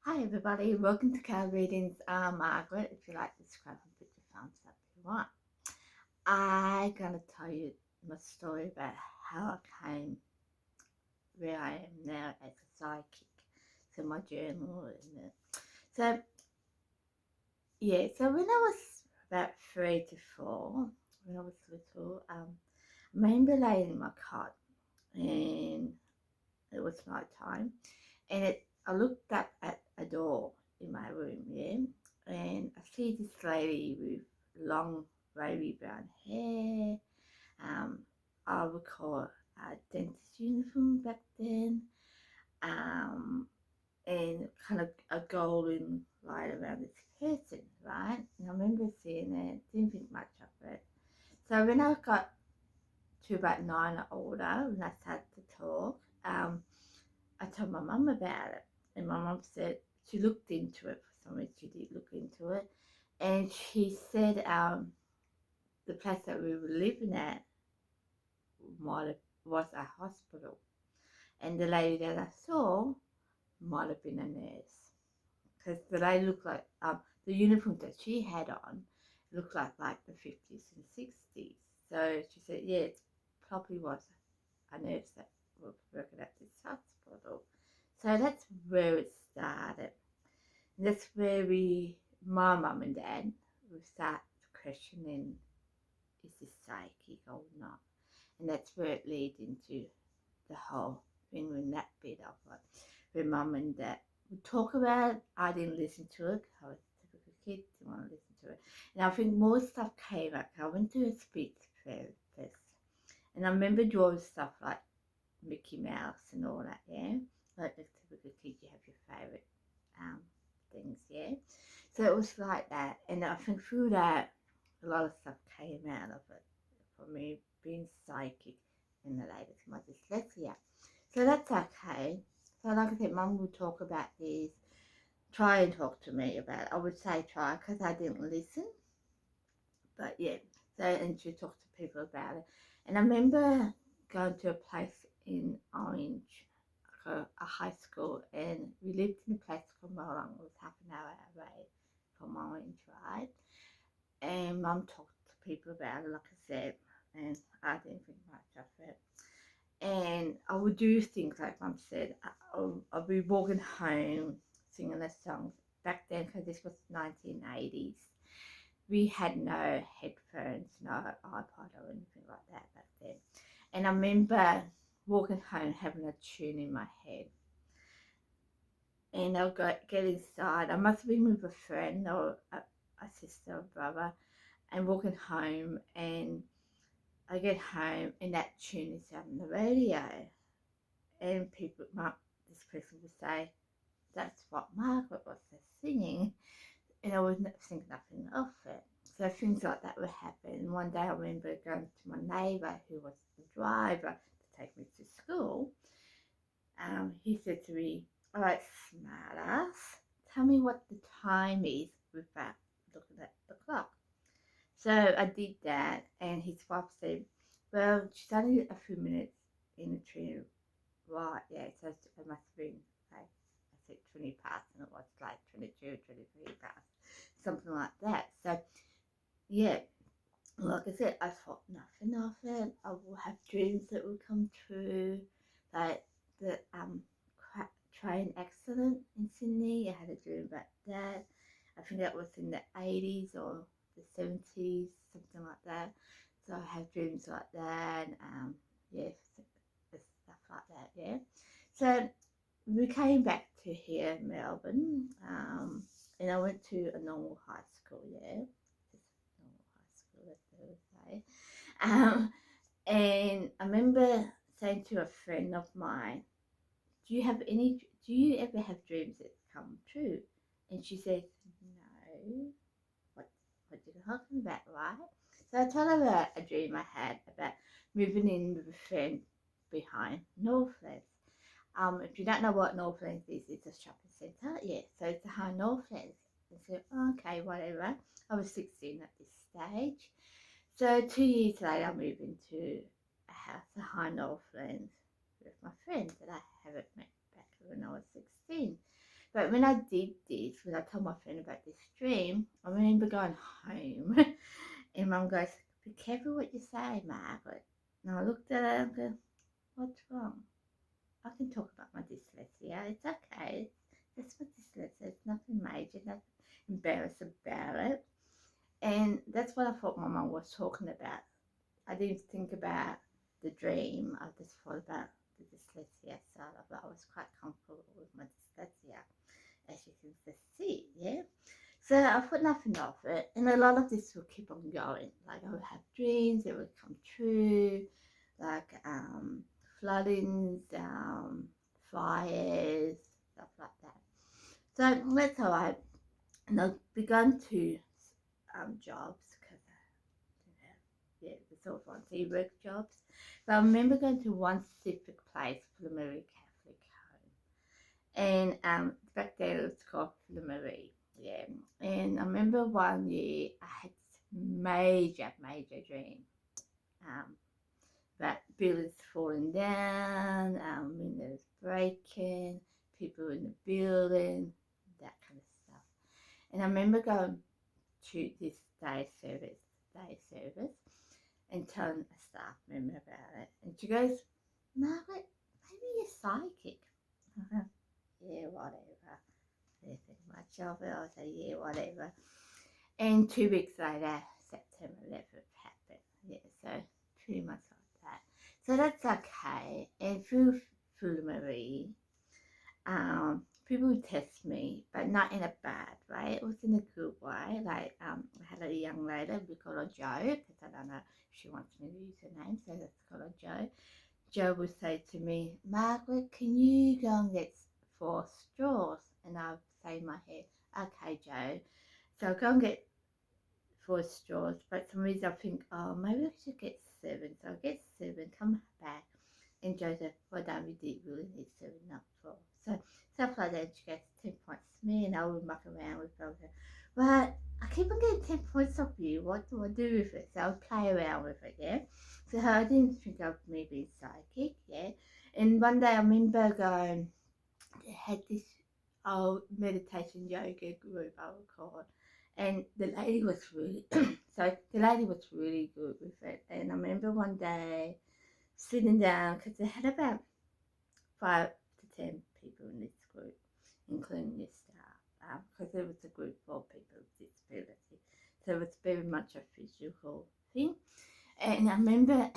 Hi everybody, welcome to Card Readings. I'm Margaret. If you like, subscribe and put your thumbs up if you want. I'm gonna tell you my story about how I came where I am now as a psychic. So my journal and so yeah. So when I was about 3 to 4, when I was little, I remember laying in my cot and it was night time, and I looked up at a door in my room, yeah, and I see this lady with long wavy brown hair. Um, I recall a dentist uniform back then, um, and kind of a golden light around this person, right? And I remember seeing it, didn't think much of it. So when I got to about 9 or older, when I started to talk, I told my mum about it, and my mum said she looked into it for some reason. She did look into it, and she said the place that we were living at might have was a hospital, and the lady that I saw might have been a nurse because the lady looked like the uniform that she had on looked like the 50s and 60s. So she said, yeah, it probably was a nurse that was working at this hospital. So that's where it started. And that's where my mum and dad, we start questioning, is this psychic or not? And that's where it leads into the whole thing when that bit of it, where mum and dad would talk about it. I didn't listen to it. I was a typical kid, didn't want to listen to it. And I think more stuff came up. I went to a speech therapist, and I remember drawing stuff like Mickey Mouse and all that, yeah. Like the typical kid, you have your favourite um, things, yeah. So it was like that, and I think through that, a lot of stuff came out of it for me being psychic and related to my dyslexia. So that's okay. So like I said, Mum would talk about these, try and talk to me about it. I would say try because I didn't listen, but yeah. So and she talked to people about it, and I remember going to a place in Orange, a high school, and we lived in a place called Morong. It was half an hour away from Orange, right? And Mum talked to people about it, like I said, and I didn't think much of it. And I would do things like Mum said. I'll be walking home singing the songs back then because this was 1980s. We had no headphones, no iPod or anything like that back then. And I remember walking home having a tune in my head. And I'll get inside. I must have been with a friend or a sister or brother, and walking home. And I get home, and that tune is on the radio. And this person would say, "That's what Margaret was singing," and I would think nothing of it. So things like that would happen. And one day I remember going to my neighbour, who was the driver, to take me to school. He said to me, "All right, smartass, tell me what the time is without looking at the clock." So I did that, and his wife said, "Well, she's only a few minutes in the train." Right, yeah, so it must have been like, I said 20 past, and it was like 22, 23 past, something like that. So, yeah, like I said, I thought nothing of it. I will have dreams that will come true, like the train accident in Sydney. I had a dream about that. I think that was in the 80s or the 70s, something like that. So I have dreams like that. Yeah, stuff like that. Yeah. So we came back to here in Melbourne, and I went to a normal high school. Yeah, just normal high school, as they would say. And I remember saying to a friend of mine, do you ever have dreams that come true?" And she says, "No, what what are you talking about, right?" So I told her about a dream I had about moving in with a friend behind Northlands. If you don't know what Northlands is, it's a shopping centre. Yeah, so it's a high Northlands. And so, okay, whatever. I was 16 at this stage. So 2 years later, I moved into a house, a high Northlands, with my friend that I haven't met back when I was 16. But when I did this, when I told my friend about this dream, I remember going home and Mum goes, "Be careful what you say, Margaret." And I looked at her and go, "What's wrong? I can talk about my dyslexia. It's okay. It's my dyslexia. It's nothing major, nothing embarrassed about it." And that's what I thought my mum was talking about. I didn't think about the dream. I just thought about the dyslexia side of it. I was quite comfortable with my dyslexia, as you can just see, yeah. So I thought nothing of it, and a lot of this will keep on going. Like I would have dreams, it would come true, like floodings, fires, stuff like that. So that's all right. And I've begun to jobs because yeah, the sort of volunteer work jobs. But I remember going to one specific place for the Marie Catholic home, and back there it was called the Marie. Yeah, and I remember one year I had this major dream. That buildings falling down, windows breaking, people in the building, that kind of stuff. And I remember going to this day service, and telling a staff member about it. And she goes, "Margaret, maybe you're psychic." Yeah, whatever. Didn't think much of it. I say, yeah, whatever. And 2 weeks later, September 11th happened. Yeah, so pretty much like that. So that's okay. And through Marie, people would test me, but not in a bad way. It was in a good way. Like I had a young lady, we call her Jo, because I don't know if she wants me to use her name, so let's call her Jo. Jo would say to me, "Margaret, can you go and get 4 straws?" And I'd say in my head, "Okay, Jo." So I'll go and get 4 straws, but for some reason I think, oh, maybe I should get 7. So I'll get 7, come back, and Joseph, well done, we did really need 7, not 4. So stuff like that, she gets 10 points to me, and I would muck around with her. But I keep on getting 10 points off you. What do I do with it? So I would play around with it, yeah. So I didn't think of me being psychic, yeah. And one day I remember going, they had this old meditation yoga group, I would call it. And the lady was really, the lady was really good with it. And I remember one day sitting down, because they had about 5 to 10 people in this group, including your staff, because there was a group for people with disability. So it was very much a physical thing. And I remember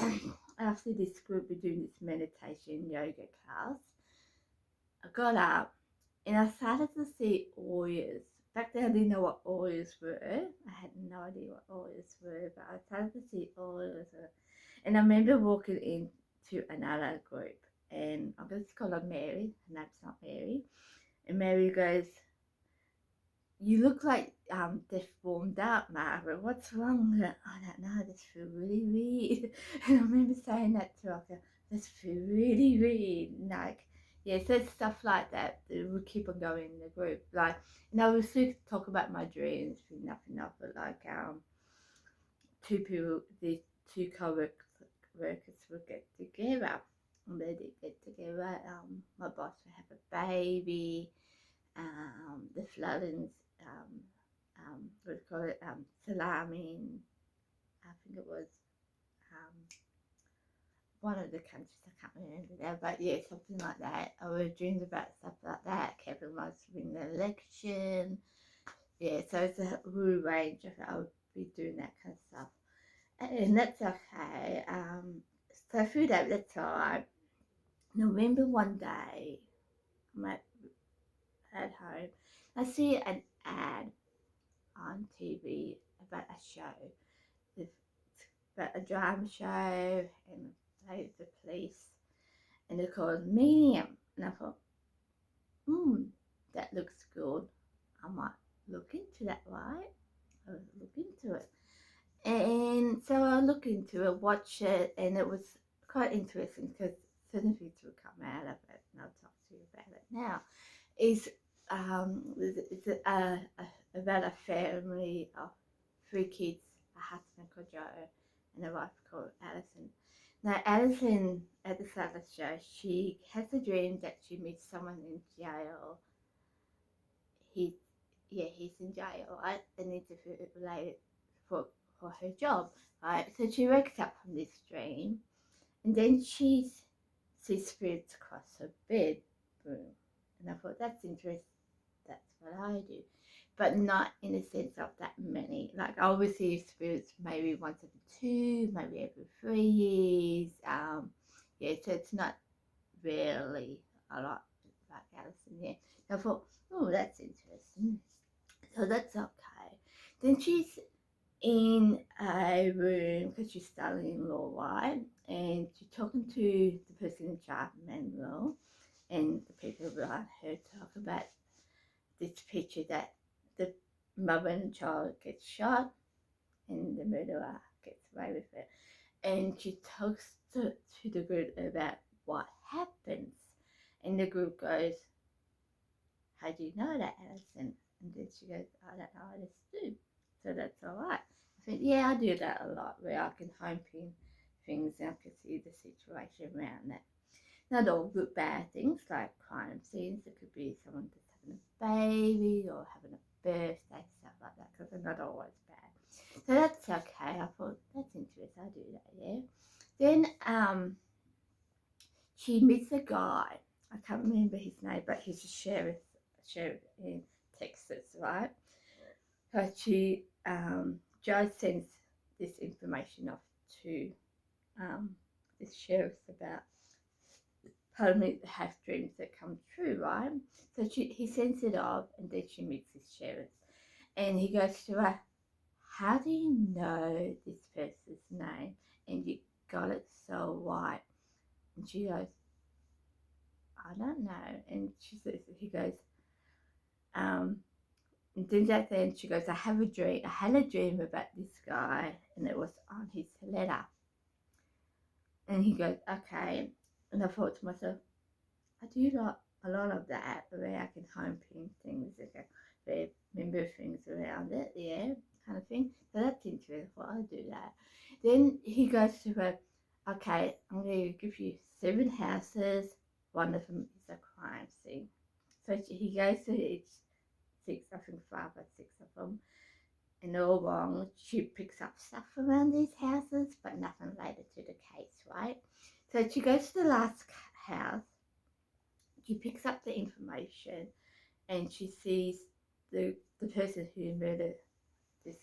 after this group were doing this meditation yoga class, I got up and I started to see auras. Back then I didn't know what auras were. I had no idea what auras were, but I started to see auras. And I remember walking into another group, and I'm going to call her Mary. Her name's not Mary. And Mary goes, "You look like they've warmed up, Margaret. What's wrong?" I don't know, this feels really weird. And I remember saying that to her, this feels really weird. Like, yeah, so stuff like that. We keep on going in the group. Like, and I was to talk about my dreams with nothing of it. Like, the 2 co-workers would get together. And they did get together. My boss would have a baby. The floodings, what do you call it, salami, I think it was one of the countries, I can't remember now, but yeah, something like that. I would dream about stuff like that. Kevin was winning the election. Yeah, so it's a whole range of, I would be doing that kind of stuff. And that's okay. So through that, that's all right. I remember one day, I'm at home, I see an ad on TV about a show. It's about a drama show, and plays the police, and they're called Medium. And I thought, that looks good. I might look into that, right? I would look into it. And so I look into it, watch it, and it was quite interesting because certain things will come out of it, and I'll talk to you about it now. It's about a family of 3 kids, a husband called Joe, and a wife called Alison. Now, Alison, at the start of the show, she has a dream that she meets someone in jail, he's he's in jail, right? And it's related for her job, right? So she wakes up from this dream, and then she sees spirits across her bedroom, and I thought that's interesting. That's what I do, but not in the sense of that many. Like I will see spirits maybe once every 2, maybe every 3 years. So it's not really a lot like Alison. Yeah, so I thought, oh, that's interesting. So that's okay. Then she's in a room because she's studying law, right? And she's talking to the person in charge, Manuel, and the people around her talk about this picture that the mother and child gets shot and the murderer gets away with it. And she talks to the group about what happens. And the group goes, how do you know that, Alison? And then she goes, I don't know, I just do. So that's all right. I think, yeah, I do that a lot where I can home pin things and I can see the situation around that. Not all good bad things like crime scenes. It could be someone that's having a baby or having a birthday, stuff like that, because they're not always bad. So that's okay. I thought that's interesting. I do that, yeah. Then she meets a guy. I can't remember his name, but he's a sheriff in Texas, right? So Joe sends this information off to this sheriff about pardon me, have dreams that come true, right? So he sends it off, and then she meets this sheriff, and he goes to her, how do you know this person's name? And you got it so right. And she goes, I don't know. And he goes, and then at the end she goes, I had a dream about this guy, and it was on his letter. And he goes, okay. And I thought to myself, I do like a lot of that, where I can home pin things, remember things around it, yeah, kind of thing. So that's interesting. Well, I do that. Then he goes to her, okay, I'm going to give you 7 houses. One of them is a crime scene. So he goes to each 6, I think 5 or 6 of them, and all along she picks up stuff around these houses, but nothing related to the case, right? So she goes to the last house. She picks up the information and she sees the person who murdered this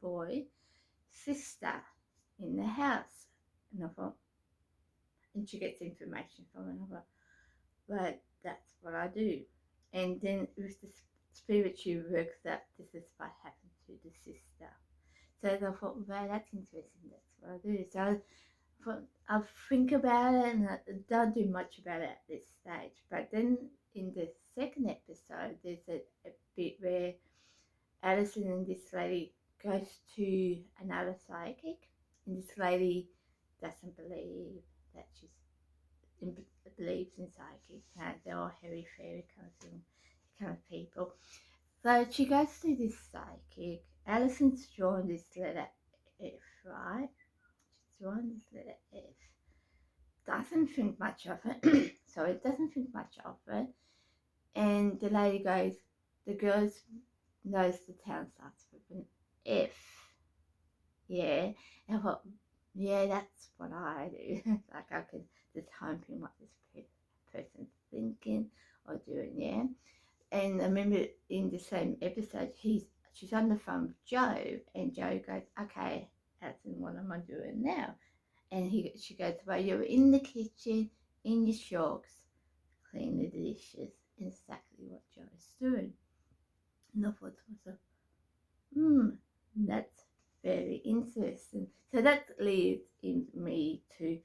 boy, sister in the house. And I thought, and she gets information from her, and I thought, but that's what I do. And then with the spirit, she works out this is what happened to the sister. So I thought, well, that's interesting, that's what I do. So I'll think about it, and I don't do much about it at this stage. But then in the second episode, there's a bit where Alison and this lady goes to another psychic, and this lady doesn't believe that believes in psychic. They're all hairy fairy kind of people. So she goes to this psychic. Alison's drawn this letter F, right? Drawn this letter F. Doesn't think much of it. So it doesn't think much of it. And the lady goes, the girl knows the town starts with an F. Yeah. And I thought, yeah, that's what I do. Like I could just home pin what this person's thinking or doing, yeah. And I remember in the same episode, she's on the phone with Joe, and Joe goes, okay, Alison, what am I doing now? And she goes, well, you're in the kitchen, in your shorts, clean the dishes. Exactly what Joe is doing. And I thought to myself, that's very interesting. So that leads in me to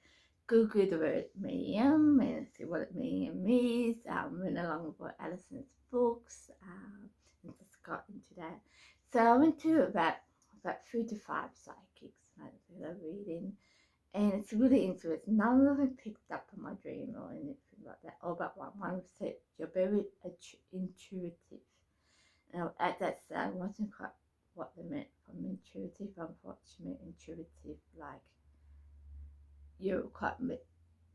Google the word medium and see what it means. Went along with Alison's books and just got into that. So I went to about 3 to 5 psychics that I'm reading. And it's really interesting. None of them picked up on my dream or anything like that. All but one said, you're very intuitive. Now, at that stage, I wasn't quite what they meant from intuitive. I thought she meant intuitive, like you're quite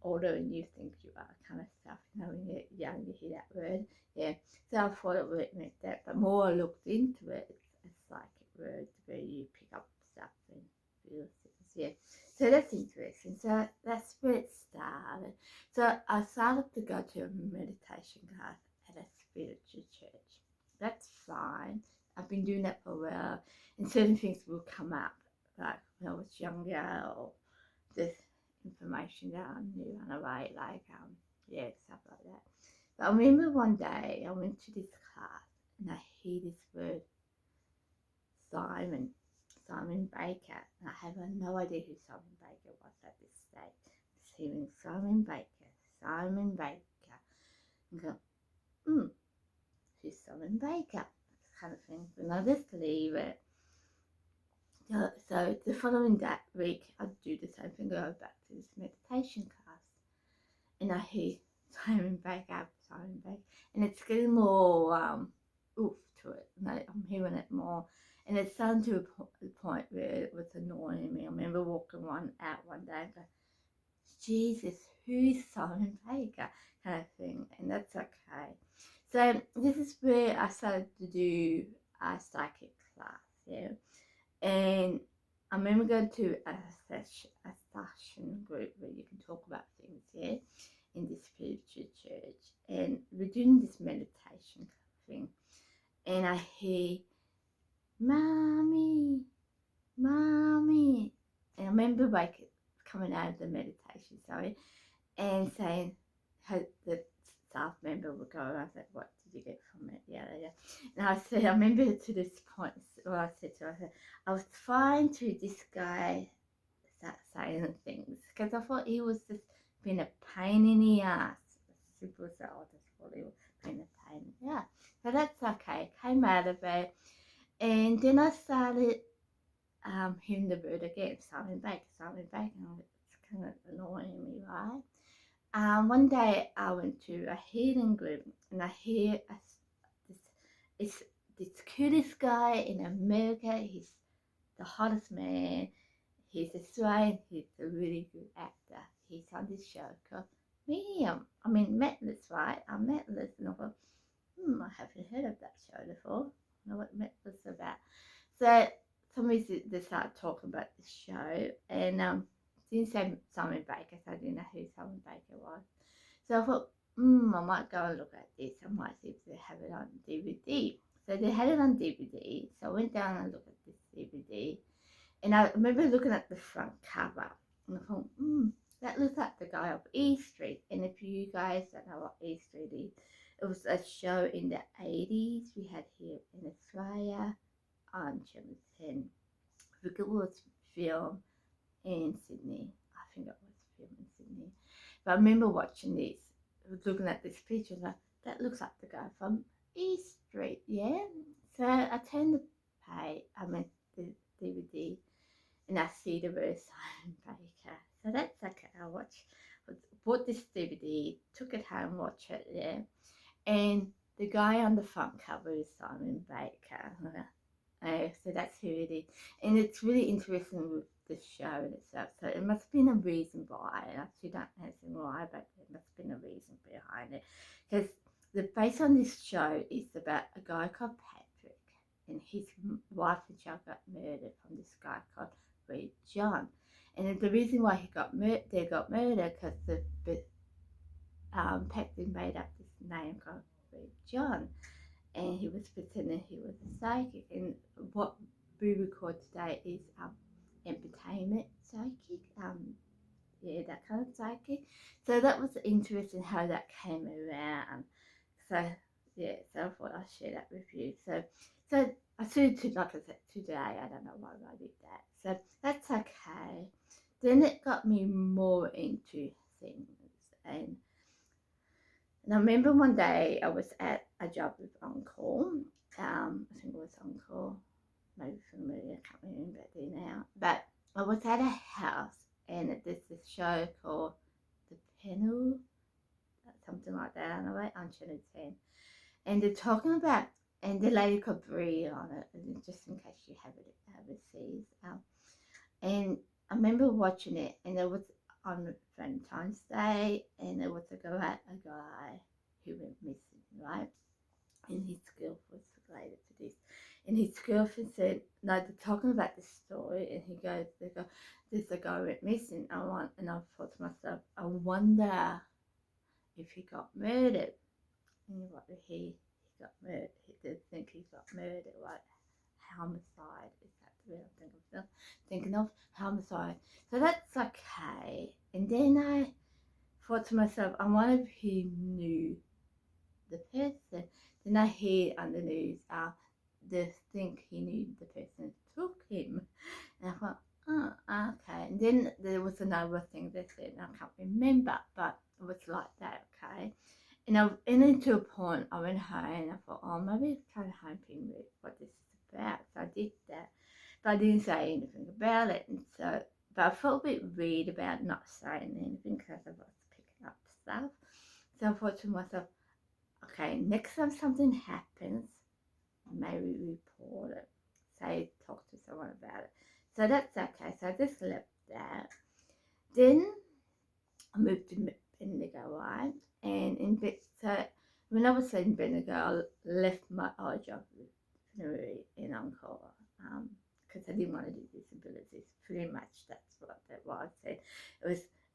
older than you think you are, kind of stuff. You know, when you're young, you hear that word. Yeah. So I thought it meant that, but more I looked into it, it's psychic words where you pick up stuff and feel things. Yeah. So that's interesting. So that's where it started. So I started to go to a meditation class at a spiritual church. That's fine. I've been doing that for a while, and certain things will come up, like when I was younger, or this information that I knew on a way, like yeah, stuff like that. But I remember one day I went to this class and I hear this word Simon, Simon Baker. And I have no idea who Simon Baker was at this stage. Just hearing Simon Baker, Simon Baker, and go, who's Simon Baker? Kind of thing. And I just leave it. So the following week, I'd do the same thing, go back to this meditation class, and I hear Simon Baker, and it's getting more oof to it. And I'm hearing it more, and it's starting to the point where it was annoying me. I remember walking out one day and going, Jesus, who's Simon Baker? Kind of thing, and that's okay. So this is where I started to do a psychic class, yeah. And I remember going to a session group where you can talk about things, yeah, in this spiritual church. And we're doing this meditation thing. And I hear, Mommy, Mommy. And I remember like coming out of the meditation, sorry, and saying, the staff member would go, I said, what did you get from it? Yeah. And I said, I remember to this point, what I said to her, I was trying to this guy start saying things because I thought he was just being a pain in the ass. Simple as that, I just thought he was being a pain. Yeah. So that's okay. Came out of it. And then I started hearing the word again, Simon Baker. And it's kind of annoying me, right? One day I went to a healing group and I hear this cutest guy in America. He's the hottest man. He's Australian. He's a really good actor. He's on this show called Medium. I mean, Metless, right? I'm Metless, and I thought, I haven't heard of that show before. I know what Metless is about. So somebody they started talking about this show, and didn't say Simon Baker, so I didn't know who Simon Baker was. So I thought, I might go and look at this. I might see if they have it on DVD. So they had it on DVD. So I went down and looked at this DVD. And I remember looking at the front cover. And I thought, that looks like the guy of E Street. And if you guys don't know what E Street is, it was a show in the 80s we had here in Australia on Channel 10. I think it was filmed in Sydney. I think it was filmed in Sydney. But I remember watching this, looking at this picture, and like, that looks like the guy from E Street, yeah? So I turned the the DVD, and I see the word Simon Baker. So that's okay. Bought this DVD, took it home, watched it, yeah? And the guy on the front cover is Simon Baker. So that's who it is. And it's really interesting with the show in itself. So it must have been a reason why. I actually don't know why, but there must have been a reason behind it. Because the base on this show is about a guy called Patrick, and his wife and child got murdered from this guy called Reed John. And the reason why they got murdered because Patrick made up this name called Reed John, and he was pretending he was a psychic. And what we record today is entertainment psychic, that kind of psychic. So that was interesting how that came around. So yeah, so I thought I'd share that with you. So I said like I said today, I don't know why I did that. So that's okay. Then it got me more into things, and I remember one day I was at a job with Uncle. I think it was Uncle, maybe familiar, I can't remember it now. But I was at a house, and there's this show called The Panel, something like that, on Channel 10. And they're talking about, and the lady called Brie on it, just in case you have it overseas. And I remember watching it, and it was on Valentine's Day, and it was a guy who went missing, right? And his girlfriend was related to this. And his girlfriend said, no, they're talking about this story, and they go, there's a guy went missing. And I thought to myself, I wonder if he got murdered. And what he got murdered. He did think he got murdered, right? Homicide is that the word I'm thinking of? Homicide. So that's okay. And then I thought to myself, I wonder if he knew the person. Then I hear on the news, they think he knew the person who took him. And I thought, oh, okay. And then there was another thing they said, and I can't remember, but it was like that, okay. And then to a point, I went home and I thought, oh, maybe try to home pin with what this is about. So I did that, but I didn't say anything about it. And so, but I felt a bit weird about not saying anything because I was picking up stuff. So I thought to myself, okay, next time something happens, maybe report it. Say, talk to someone about it. So that's okay. So I just left that. Then I moved to Bendigo, right? And so when I was in Bendigo, I left my old job with veterinary in Encore because I didn't want to do disabilities. Pretty much that's what I said.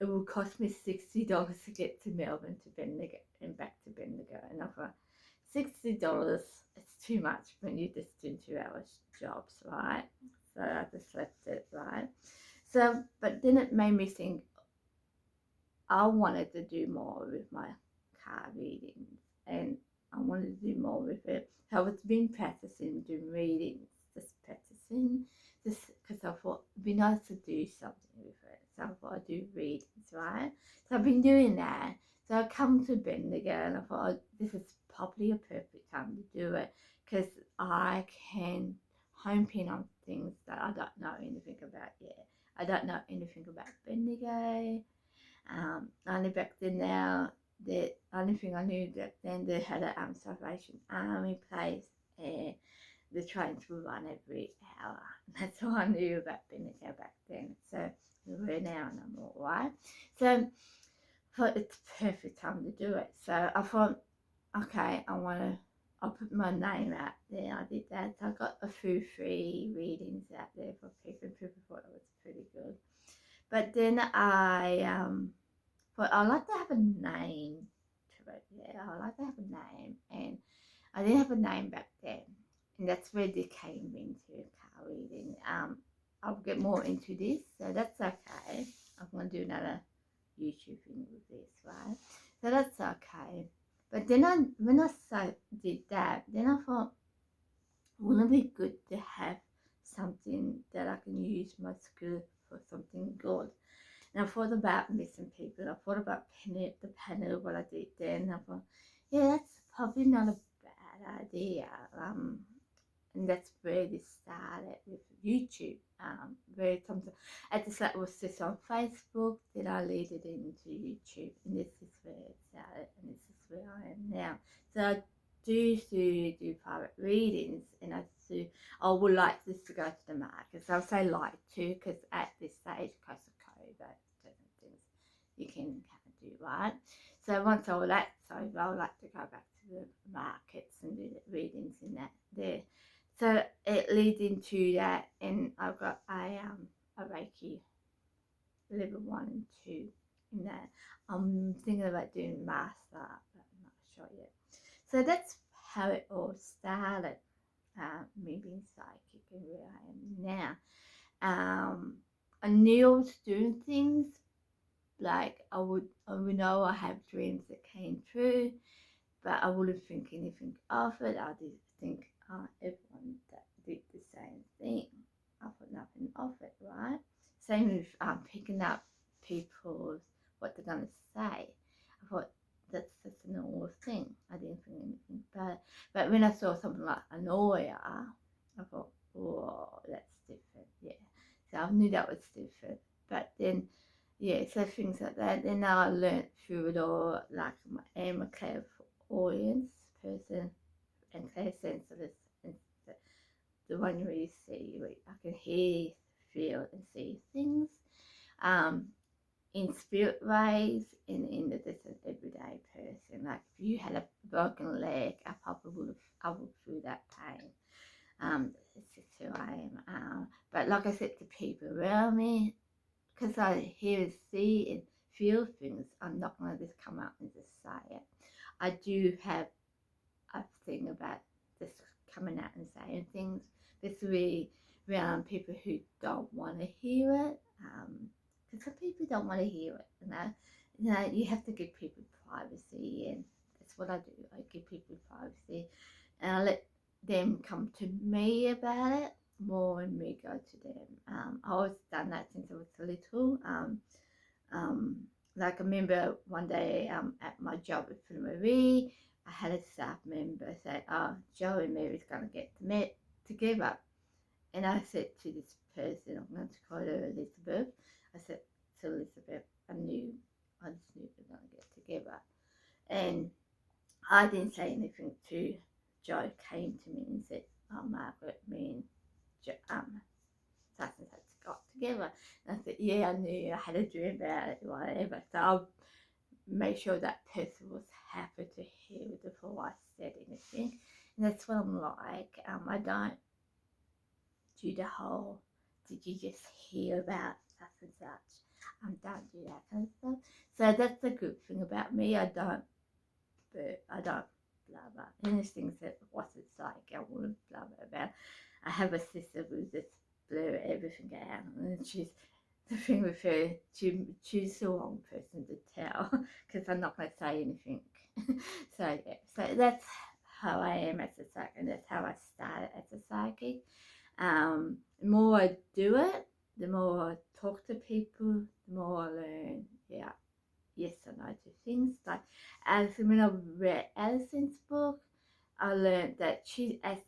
It would cost me $60 to get to Melbourne to Bendigo and back to Bendigo, and I thought $60 it's too much when you just do 2 hour jobs, right? So I just left it, right? So, but then it made me think I wanted to do more with my car readings, and I wanted to do more with it. So I was been practicing doing readings, just practicing, just because I thought it'd be nice to do something with it. So I thought I'd do readings, right? So I've been doing that. So I come to Bendigo and I thought, oh, this is probably a perfect time to do it because I can home pin on things that I don't know anything about yet. I don't know anything about Bendigo. Only back then now, the only thing I knew that then they had a Salvation Army place and the trains would run every hour. That's all I knew about Bendigo back then. So we're now no more, right? So I thought it's perfect time to do it. So I thought, okay, I'll put my name out there. I did that. So I got a few free readings out there for people, and people thought it was pretty good. But then but I like to have a name to it. Yeah, I like to have a name, and I didn't have a name back then, and that's where they came into car reading. I'll get more into this, so that's okay. I'm gonna do another YouTube thing with this, right? So that's okay. But then when I did that, then I thought, wouldn't it be good to have something that I can use my skill for something good? And I thought about missing people. I thought about the panel, what I did then. I thought, yeah, that's probably not a bad idea. And that's where this started with YouTube. Where something at the start was just on Facebook, then I lead it into YouTube, and this is where it started, and this is where I am now. So I do private readings, and I would like this to go to the market. So I'll say like to, because at this stage, because of COVID, certain things you can't do, right? So once all that's over, I would like to go back to the markets and do the readings in that there. So it leads into that, and I've got a Reiki level 1 and 2 in that. I'm thinking about doing master, but I'm not sure yet. So that's how it all started, me being psychic and where I am now. I knew I was doing things, like I would know I have dreams that came true, but I wouldn't think anything of it. I did think, everyone that did the same thing. I thought nothing of it, right? Same with picking up people's what they're gonna say. I thought that's just a normal thing. I didn't think anything about it. But when I saw something like a lawyer, I thought, whoa, that's different. Yeah. So I knew that was different. But then, yeah, so things like that. Then I learned through it all, like I am a clairvoyance person and clairsensitive, and the one where you see, I can hear, feel, and see things. in spirit ways, in the just an everyday person. Like if you had a broken leg, I would feel that pain. It's just who I am. But like I said to people around me, because I hear, see, and feel things, I'm not going to just come out and just say it. I do have a thing about just coming out and saying things, especially around people who don't want to hear it. Because some people don't want to hear it, you have to give people privacy, and that's what I do. I give people privacy, and I let them come to me about it more, and me go to them. I always done that since I was little. Um, like I remember one day at my job at Marie, I had a staff member say, "Oh, Joe and Mary's going to get met together." And I said to this person, I'm going to call her Elizabeth. I said to Elizabeth, I just knew we were going to get together. And I didn't say anything to Joe. Came to me and said, "Oh, Margaret, me and such and such got together." And I said, "Yeah, I knew, I had a dream about it, whatever." So I'll make sure that person was happy to hear it before I said anything. And that's what I'm like. I don't do the whole, "Did you just hear about such and such?" Don't do that kind of stuff. So that's the good thing about me. I don't blah blah. Any things that wasn't like I wouldn't blah blah about. I have a sister who just blur everything out, and she's the thing with her. She's the wrong person to tell because I'm not going to say anything. So yeah, so that's how I am as a psychic, and that's how I started as a psychic. The more I do it, the more I talk to people, the more I learn. Yeah, yes and no to things. Like Alison, when I read Alison's book, I learned that she's as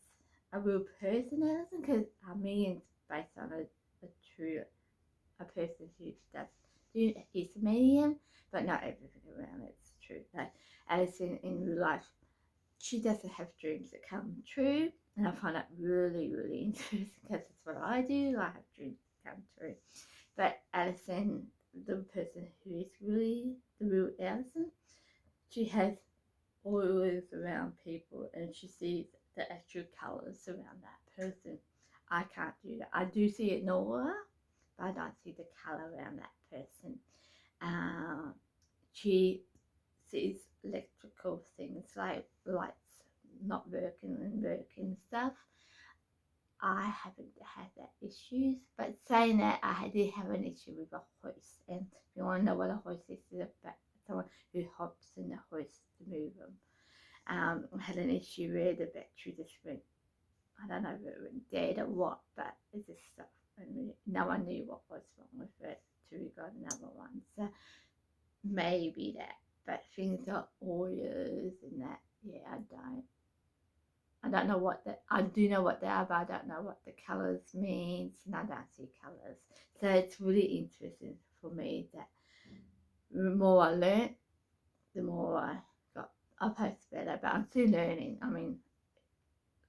a real person, Alison, because her meaning's based on a person who does is a medium, but not everything around it's true. Like Alison in real life, she doesn't have dreams that come true, and I find that really, really interesting because that's what I do. I have dreams that come true. But Alison, the person who is really the real Alison, she has auras around people and she sees the actual colours around that person. I can't do that. I do see it in aura, but I don't see the colour around that person. She sees electrical things like lights not working and working stuff. I haven't had that issues, but saying that, I did have an issue with a hoist, and if you want to know what a hoist is, it's about someone who hops in the hoist to move them. I had an issue where the battery just went, I don't know if it went dead or what, but it just stopped, and no one knew what was wrong with it till we got another one. So maybe that, but things like oils and that, yeah, I don't know what that. I do know what they are, but I don't know what the colours means, and I don't see colours. So it's really interesting for me that the more I learn, the more I got. I post better, but I'm still learning. I mean,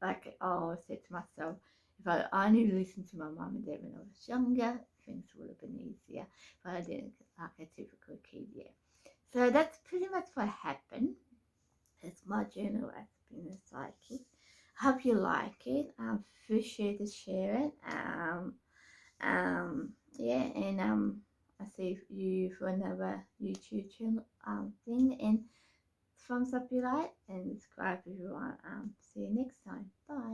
like I always said to myself, if I only listened to my mum and dad when I was younger, things would have been easier. But I didn't, like a typical kid, yeah. So that's pretty much what happened. It's my journal as being a psychic. Hope you like it. Feel free to share it. Yeah, and I see you for another YouTube channel thing. And thumbs up if you like, and subscribe if you want. See you next time. Bye.